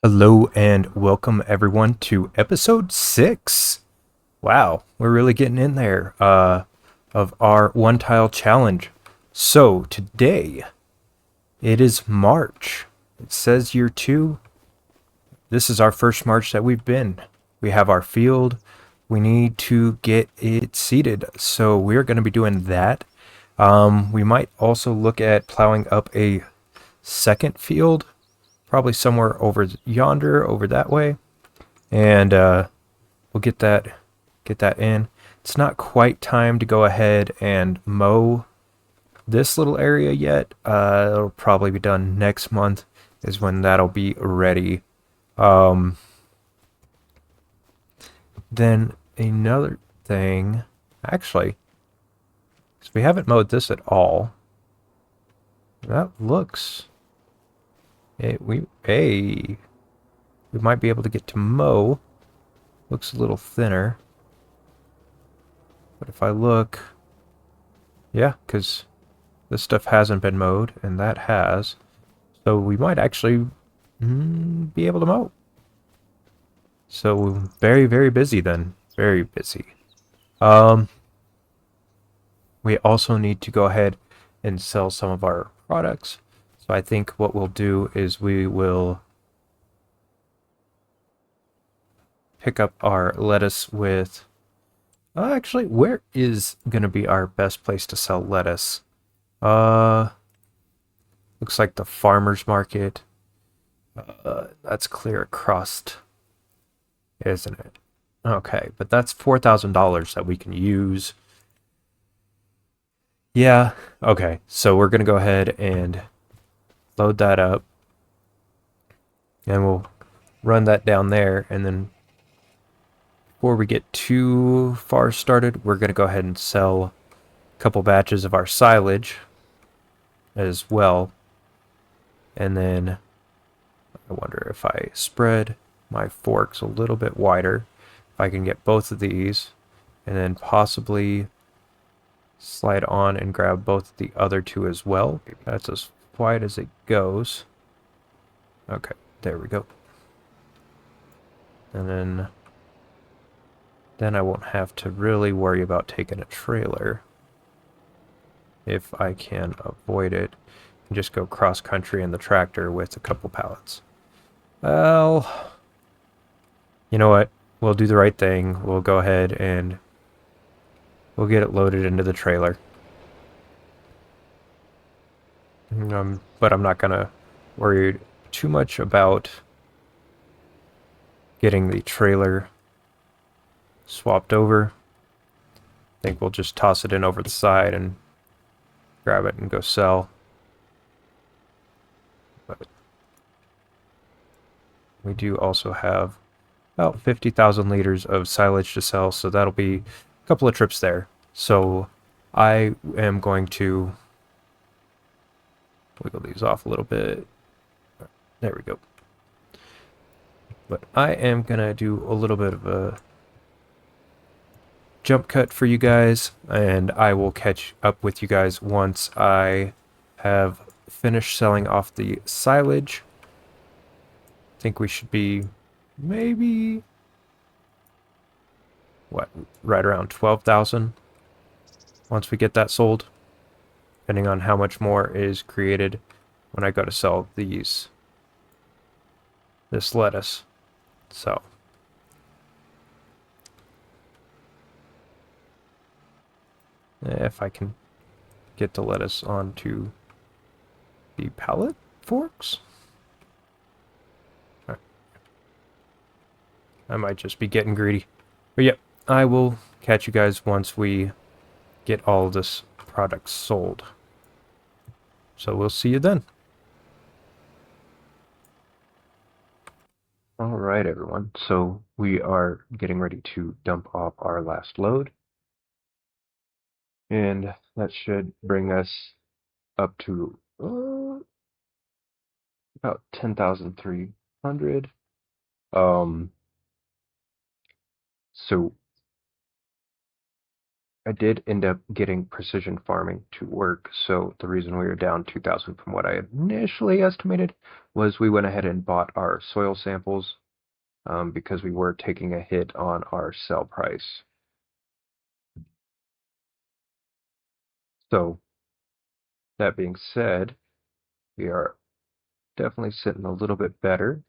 Hello and welcome everyone to episode 6. Wow, we're really getting in there of our one tile challenge. So today it is March. It says year 2. This is our first March that we've been. We have our field. We need to get it seeded. So we're going to be doing that. We might also look at plowing up a second field, probably somewhere over yonder, over that way. And we'll get that in. It's not quite time to go ahead and mow this little area yet. It'll probably be done next month is when that'll be ready. Um, then another thing, actually, 'cause we haven't mowed this at all. That looks we might be able to get to mow. Looks a little thinner. But if I look, yeah, because this stuff hasn't been mowed, and that has. So we might actually be able to mow. So very, very busy then. Very busy. Um, we also need to go ahead and sell some of our products. So I think what we'll do is we will pick up our lettuce with... actually, where is going to be our best place to sell lettuce? Uh, looks like the farmer's market. That's clear across, isn't it? Okay, but that's $4,000 that we can use. Yeah, okay. So we're gonna go ahead and load that up, and we'll run that down there, and then before we get too far started, we're gonna go ahead and sell a couple batches of our silage as well. And then I wonder if I spread my forks a little bit wider, if I can get both of these, and then possibly slide on and grab both the other two as well. That's as wide as it goes. Okay, there we go. And then I won't have to really worry about taking a trailer if I can avoid it and just go cross country in the tractor with a couple pallets. Well, you know what? We'll do the right thing. We'll go ahead and we'll get it loaded into the trailer. But I'm not gonna worry too much about getting the trailer swapped over. I think we'll just toss it in over the side and grab it and go sell. But we do also have about 50,000 liters of silage to sell, so that'll be a couple of trips there. So I am going to wiggle these off a little bit. There we go. But I am going to do a little bit of a jump cut for you guys, and I will catch up with you guys once I have finished selling off the silage. I think we should be maybe, what, right around 12,000 once we get that sold, depending on how much more is created when I go to sell this lettuce. So if I can get the lettuce onto the pallet forks. I might just be getting greedy. But yep, I will catch you guys once we get all of this product sold. So we'll see you then. All right, everyone. So we are getting ready to dump off our last load. And that should bring us up to about 10,300. So I did end up getting precision farming to work, so the reason we were down 2,000 from what I initially estimated was we went ahead and bought our soil samples because we were taking a hit on our sell price. So that being said, we are definitely sitting a little bit better.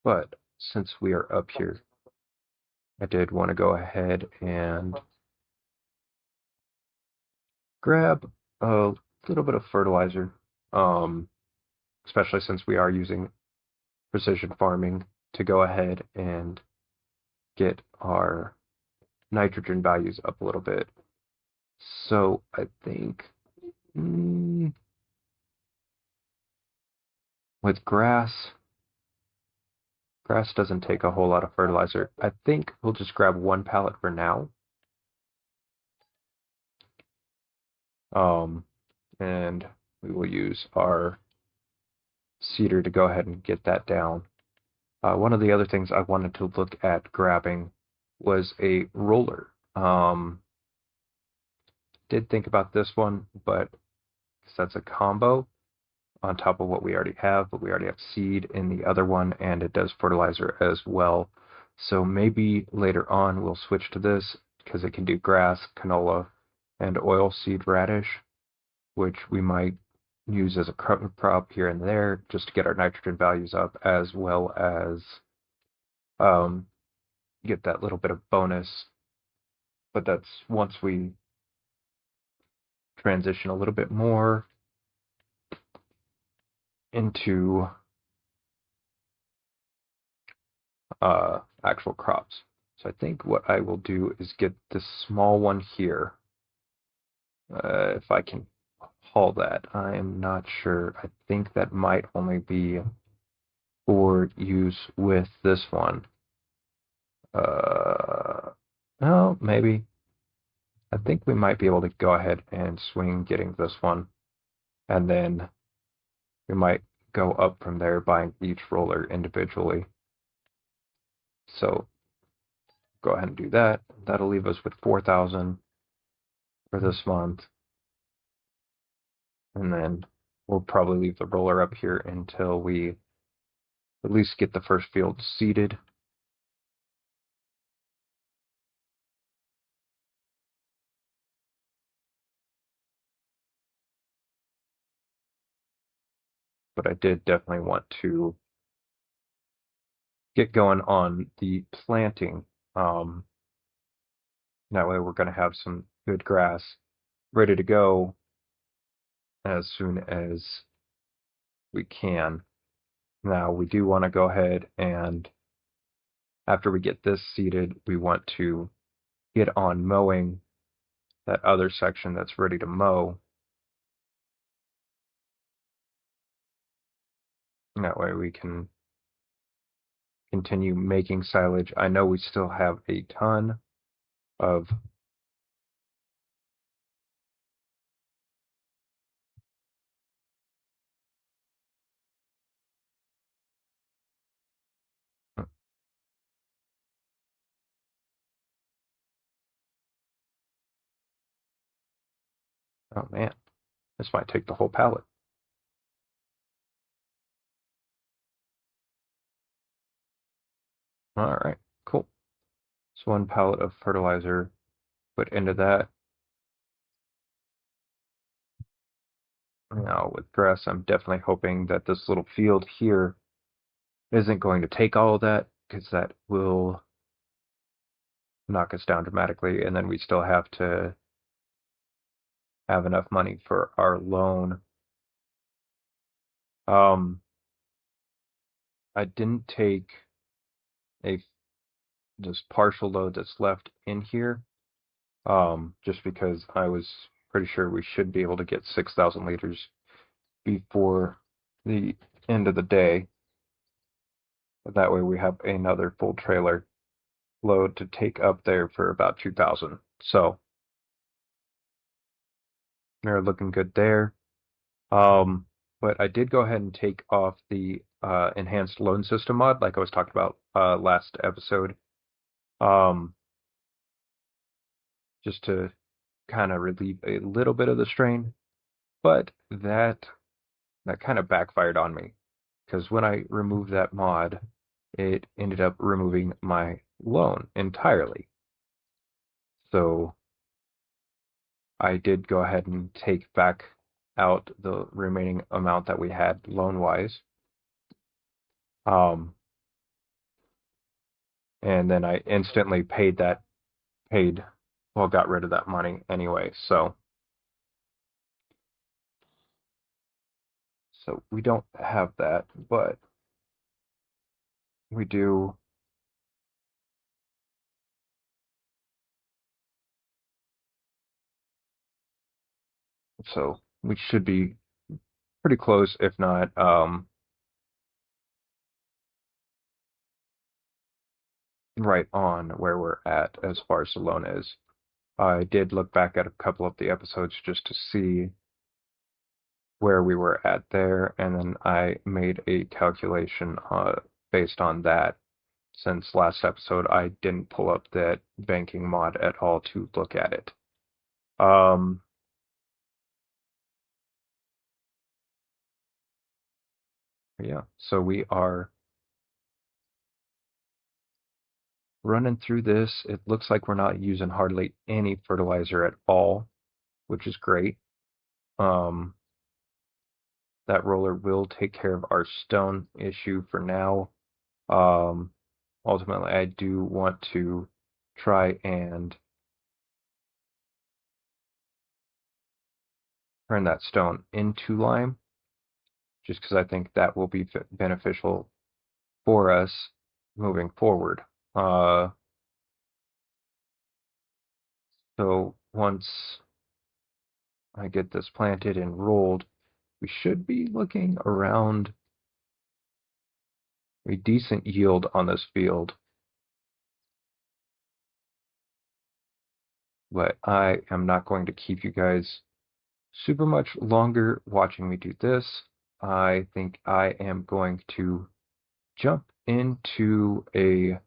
But since we are up here, I did want to go ahead and grab a little bit of fertilizer, um, especially since we are using precision farming to go ahead and get our nitrogen values up a little bit. So I think mm, with grass doesn't take a whole lot of fertilizer. I think we'll just grab one pallet for now. Um, and we will use our seeder to go ahead and get that down. One of the other things I wanted to look at grabbing was a roller. Did think about this one, but that's a combo on top of what we already have, but we already have seed in the other one, and it does fertilizer as well. So maybe later on we'll switch to this because it can do grass, canola, and oilseed radish, which we might use as a crop here and there just to get our nitrogen values up, as well as um, get that little bit of bonus. But that's once we transition a little bit more into actual crops. So I think what I will do is get this small one here. If I can haul that, I am not sure. I think that might only be for use with this one. No, maybe. I think we might be able to go ahead and swing getting this one, and then we might go up from there buying each roller individually. So go ahead and do that. That'll leave us with 4,000 for this month. And then we'll probably leave the roller up here until we at least get the first field seeded. But I did definitely want to get going on the planting. Um, that way we're going to have some good grass ready to go as soon as we can. Now we do want to go ahead and after we get this seeded, we want to get on mowing that other section that's ready to mow. And that way we can continue making silage. I know we still have a ton of oh man, this might take the whole pallet. All right, cool. So one pallet of fertilizer put into that. Now with grass, I'm definitely hoping that this little field here isn't going to take all of that because that will knock us down dramatically, and then we still have to have enough money for our loan. Um, I didn't take a this partial load that's left in here, just because I was pretty sure we should be able to get 6,000 liters before the end of the day. That way we have another full trailer load to take up there for about 2,000. So they're looking good there. Um, but I did go ahead and take off the enhanced loan system mod, like I was talking about last episode. Um, just to kind of relieve a little bit of the strain. But that kind of backfired on me because when I removed that mod, it ended up removing my loan entirely. So I did go ahead and take back out the remaining amount that we had loan wise. Um, and then I instantly paid, well, got rid of that money anyway. So we don't have that, but we do. So we should be pretty close, if not, right on where we're at as far as the loan is. I did look back at a couple of the episodes just to see where we were at there, and then I made a calculation based on that. Since last episode, I didn't pull up that banking mod at all to look at it. Um, yeah, so we are running through this. It looks like we're not using hardly any fertilizer at all, which is great. Um, that roller will take care of our stone issue for now. Um, ultimately, I do want to try and turn that stone into lime, just because I think that will be beneficial for us moving forward. Uh, so once I get this planted and rolled, we should be looking around a decent yield on this field. But I am not going to keep you guys super much longer watching me do this. I think I am going to jump into a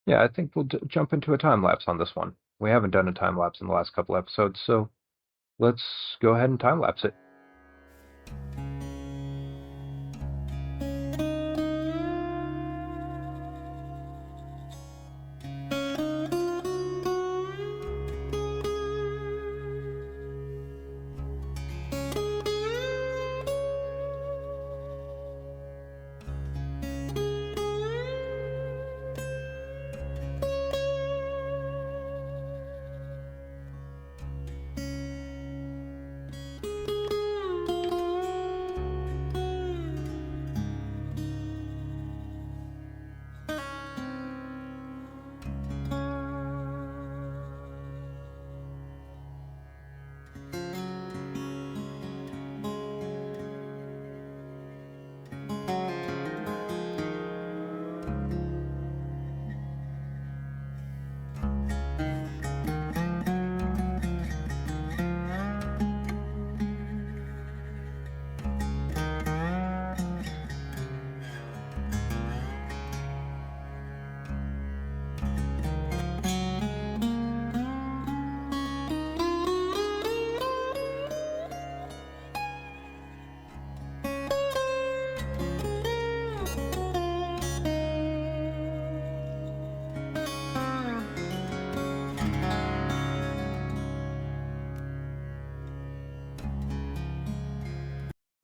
yeah, I think we'll jump into a time lapse on this one. We haven't done a time lapse in the last couple episodes, so let's go ahead and time lapse it.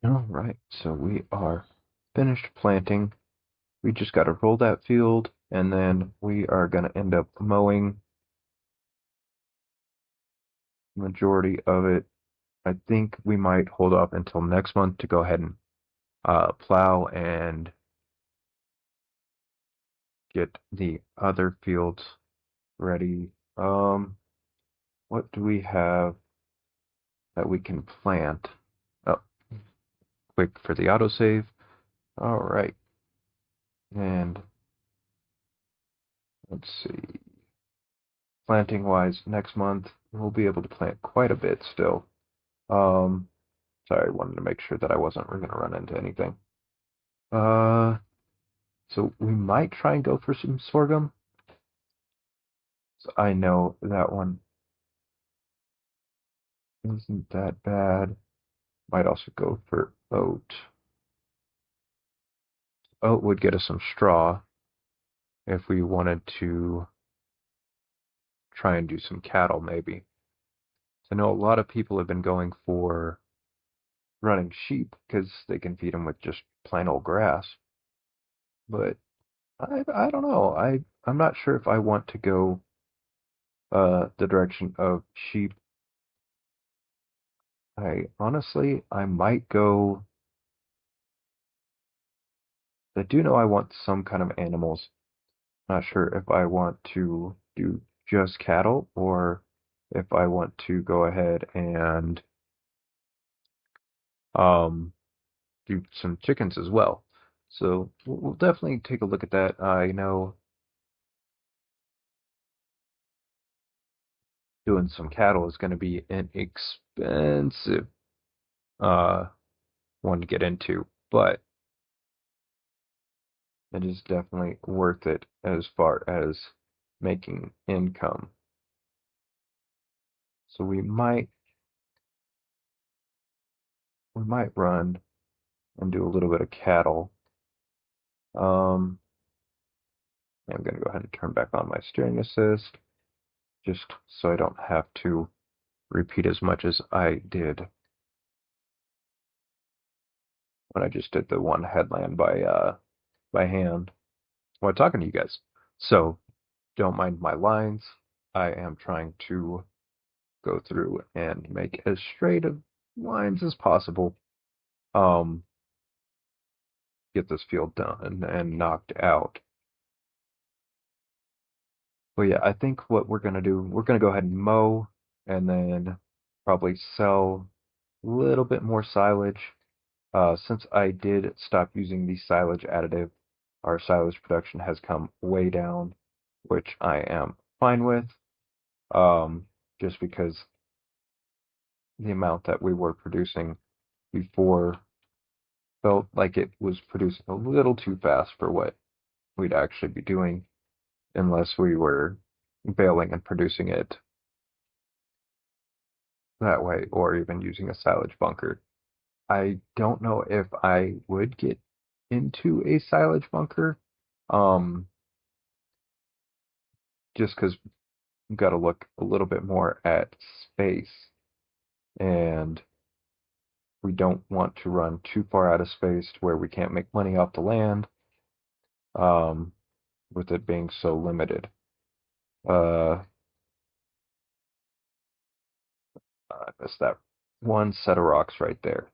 All right, so we are finished planting. We just got to roll that field, and then we are going to end up mowing the majority of it. I think we might hold off until next month to go ahead and plow and get the other fields ready. What do we have that we can plant? Oh, quick for the autosave. All right, and let's see. Planting wise, next month we'll be able to plant quite a bit still. Um, Sorry, I wanted to make sure that I wasn't going to run into anything. Uh, So we might try and go for some sorghum. So I know that one isn't that bad. Might also go for oat. Oat would get us some straw if we wanted to try and do some cattle, maybe. I know a lot of people have been going for running sheep because they can feed them with just plain old grass. But I don't know. I'm not sure if I want to go the direction of sheep. I might go. I do know I want some kind of animals. Not sure if I want to do just cattle or if I want to go ahead and um do some chickens as well. So we'll definitely take a look at that. I know doing some cattle is going to be an expensive uh one to get into, but it is definitely worth it as far as making income. So we might run and do a little bit of cattle. Um, I'm going to go ahead and turn back on my steering assist just so I don't have to repeat as much as I did when I just did the one headland by hand while talking to you guys. So don't mind my lines. I am trying to go through and make as straight of lines as possible. Um, get this field done and knocked out. But yeah, I think what we're gonna do, we're gonna go ahead and mow and then probably sell a little bit more silage. Since I did stop using the silage additive, our silage production has come way down, which I am fine with. Just because the amount that we were producing before felt like it was producing a little too fast for what we'd actually be doing unless we were baling and producing it that way or even using a silage bunker. I don't know if I would get into a silage bunker, um, just because we've got to look a little bit more at space and we don't want to run too far out of space to where we can't make money off the land, um, with it being so limited. Uh, I missed that one set of rocks right there.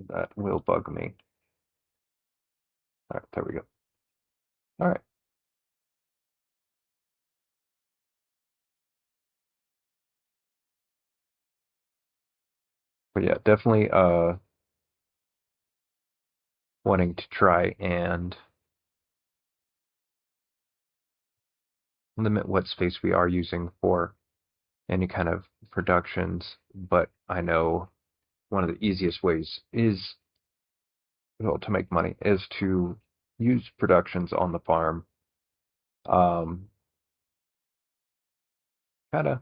That will bug me. All right, there we go. All right, but yeah, definitely wanting to try and limit what space we are using for any kind of productions. But I know one of the easiest ways is, well, to make money is to use productions on the farm. Um, kind of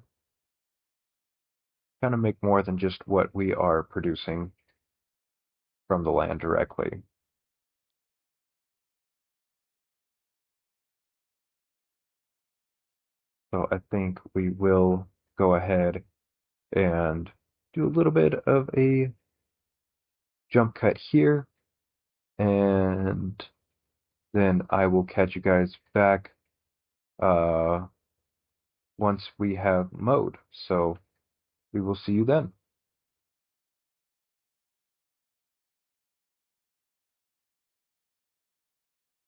kind of make more than just what we are producing from the land directly. So I think we will go ahead and do a little bit of a jump cut here, and then I will catch you guys back uh, once we have mowed. So we will see you then.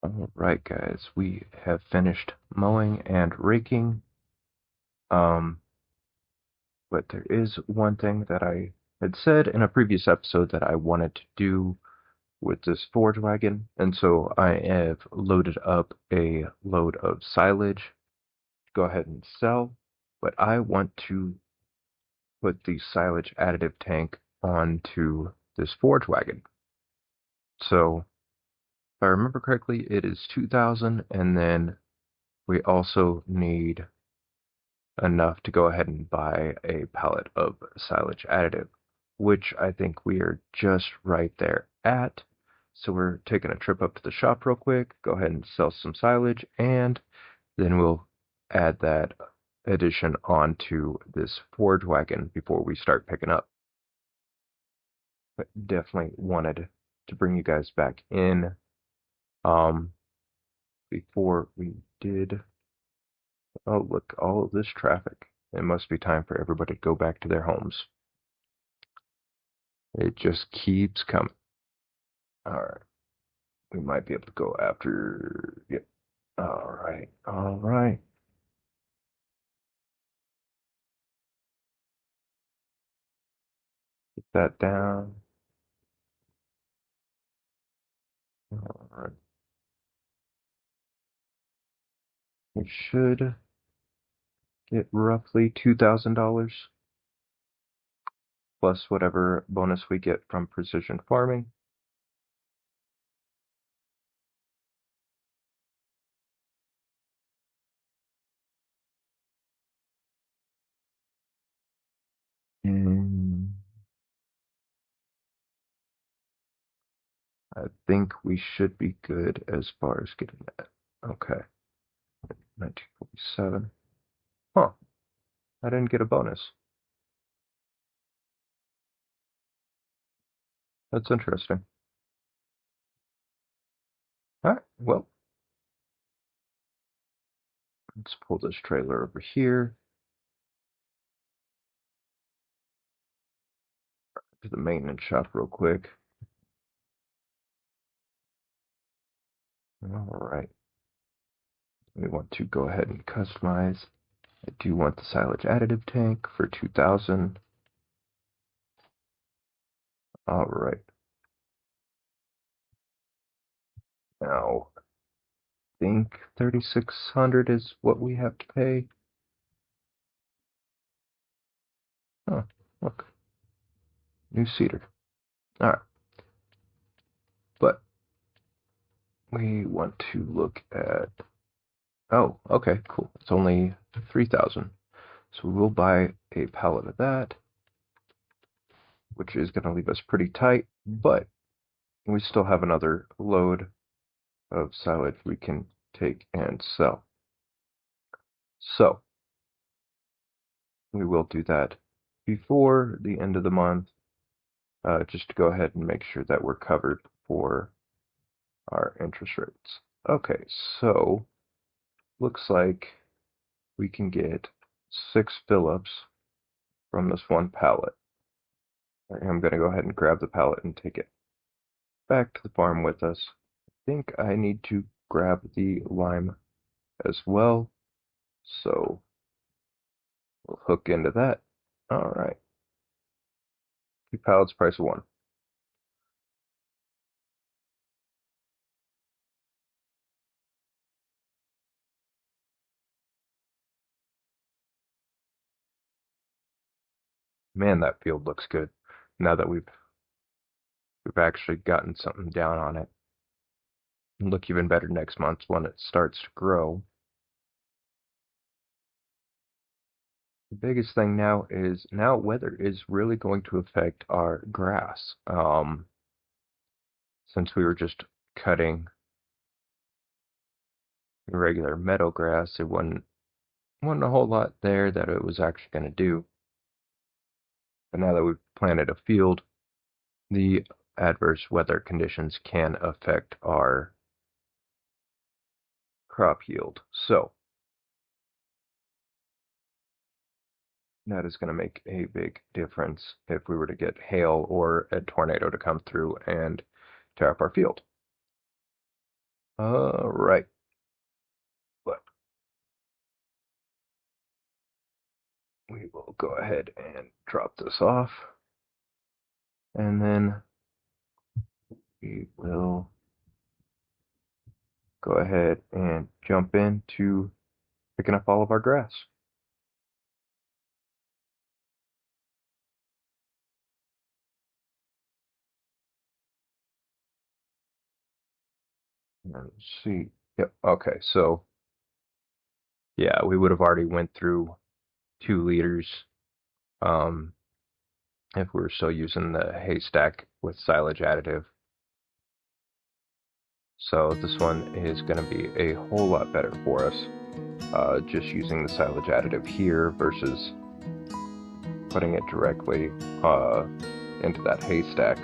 All right, guys, we have finished mowing and raking. Um, but there is one thing that I had said in a previous episode that I wanted to do with this forage wagon, and so I have loaded up a load of silage to go ahead and sell, but I want to put the silage additive tank onto this forage wagon. So I remember correctly, it is 2,000, and then we also need enough to go ahead and buy a pallet of silage additive, which I think we are just right there at. So we're taking a trip up to the shop real quick, go ahead and sell some silage, and then we'll add that addition onto this forage wagon before we start picking up. But definitely wanted to bring you guys back in um, before we did. Oh, look, all of this traffic. It must be time for everybody to go back to their homes. It just keeps coming. All right. We might be able to go after. Yep. All right. All right. Get that down. All right. We should get roughly $2,000 plus whatever bonus we get from precision farming. And I think we should be good as far as getting that. Okay. 1947. Huh. I didn't get a bonus. That's interesting. All right. Well, let's pull this trailer over here to the maintenance shop real quick. All right. We want to go ahead and customize. I do want the silage additive tank for 2,000. All right. Now, I think 3,600 is what we have to pay. Oh, look. New cedar. All right. But we want to look at. Oh, okay, cool. It's only 3,000. So we'll buy a pallet of that, which is going to leave us pretty tight, but we still have another load of silage we can take and sell. So we will do that before the end of the month, just to go ahead and make sure that we're covered for our interest rates. Okay, so looks like we can get 6 fill-ups from this one pallet. I'm going to go ahead and grab the pallet and take it back to the farm with us. I think I need to grab the lime as well, so we'll hook into that. All right. 2 pallets, price of 1. Man, that field looks good now that we've actually gotten something down on it. It'll look even better next month when it starts to grow. The biggest thing now is weather is really going to affect our grass. Since we were just cutting regular meadow grass, it wasn't a whole lot there that it was actually going to do. But now that we've planted a field, the adverse weather conditions can affect our crop yield. So that is going to make a big difference if we were to get hail or a tornado to come through and tear up our field. All right. But we will go ahead and drop this off. And then we will go ahead and jump into picking up all of our grass. Let's see. Yep. Okay. So yeah, we would have already went through 2 liters um, if we were still using the haystack with silage additive. So this one is going to be a whole lot better for us, just using the silage additive here versus putting it directly into that haystack.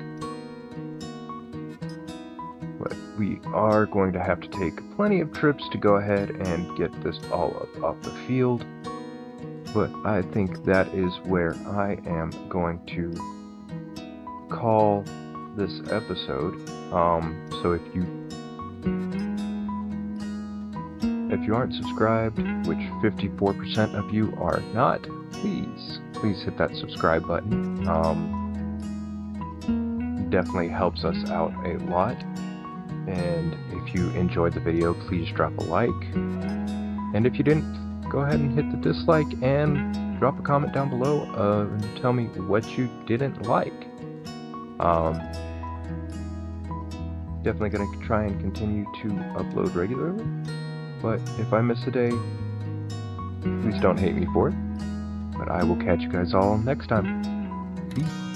But we are going to have to take plenty of trips to go ahead and get this all up off the field. But I think that is where I am going to call this episode. So if you aren't subscribed, which 54% of you are not, please hit that subscribe button. Definitely helps us out a lot. And if you enjoyed the video, please drop a like. And if you didn't, go ahead and hit the dislike and drop a comment down below and tell me what you didn't like. Definitely going to try and continue to upload regularly. But if I miss a day, please don't hate me for it. But I will catch you guys all next time. Peace.